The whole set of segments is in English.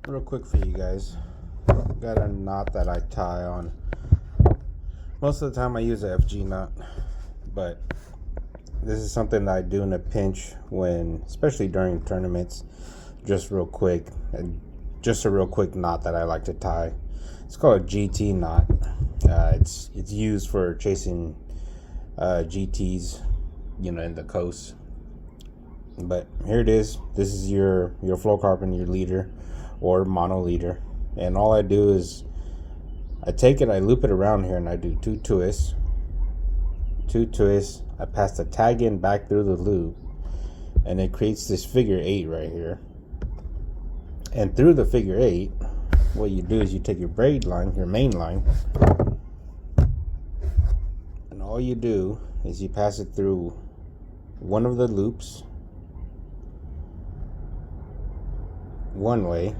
Real quick for you guys, got a knot that I tie on. Most of the time I use a FG knot, but this is something that I do in a pinch when, especially during tournaments, just real quick, and just a real quick knot that I like to tie. It's called a GT knot. It's used for chasing GTs, in the coast. But here it is. This is your fluorocarbon, your leader or mono leader, and all I do is I take it, I loop it around here, and I do two twists. I pass the tag in back through the loop, and it creates this figure 8 right here. And through the figure 8, what you do is you take your braid line, your main line, and all you do is you pass it through one of the loops one way,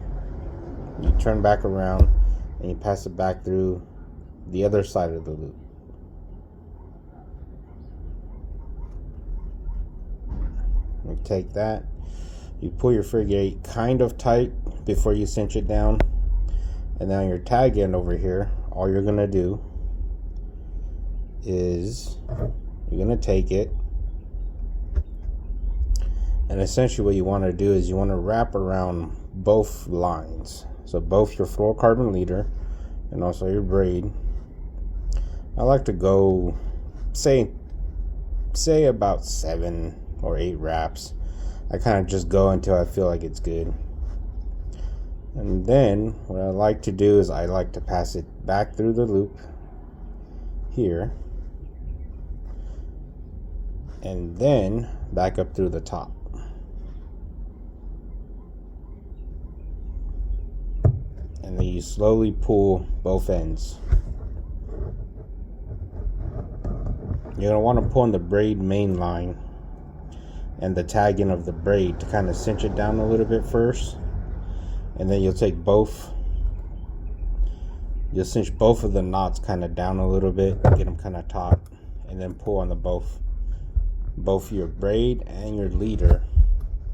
you turn back around, and you pass it back through the other side of the loop. You take that, you pull your figure 8 kind of tight before you cinch it down, and then on your tag end over here, all you're gonna do is you're gonna take it, and essentially what you want to do is you want to wrap around both lines, so both your fluorocarbon leader and also your braid. I like to go say about 7 or 8 wraps. I kind of just go until I feel like it's good, and then what I like to do is I like to pass it back through the loop here, and then back up through the top. And then you slowly pull both ends. You're going to want to pull on the braid main line and the tag end of the braid to kind of cinch it down a little bit first. And then you'll take you'll cinch both of the knots kind of down a little bit, get them kind of taut, and then pull on the both your braid and your leader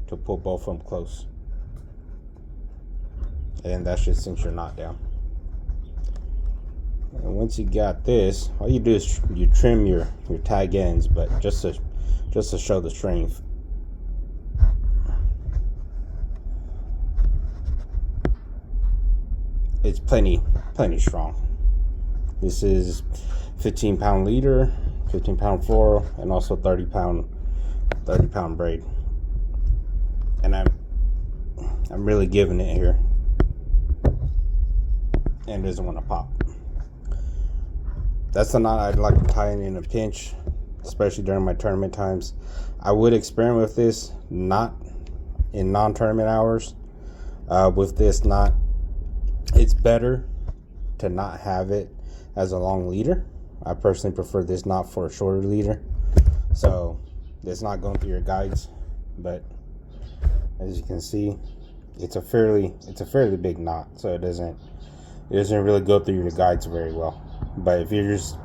to pull both of them close. And that should cinch your knot down. And once you got this, all you do is you trim your tag ends, but just to show the strength. It's plenty strong. This is 15-pound leader, 15-pound fluoro, and also 30-pound braid. And I'm really giving it here. And doesn't want to pop. That's the knot I'd like to tie in a pinch, especially during my tournament times. I would experiment with this not in non-tournament hours. With this knot, it's better to not have it as a long leader. I personally prefer this knot for a shorter leader, so it's not going through your guides. But as you can see, it's a fairly big knot, so it doesn't really go through your guides very well. But if you're just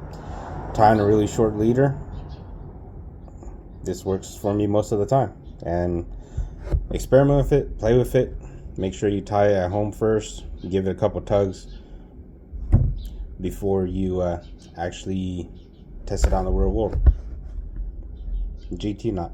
tying a really short leader, this works for me most of the time. And experiment with it, play with it. Make sure you tie it at home first. Give it a couple tugs before you actually test it on the real world. GT knot.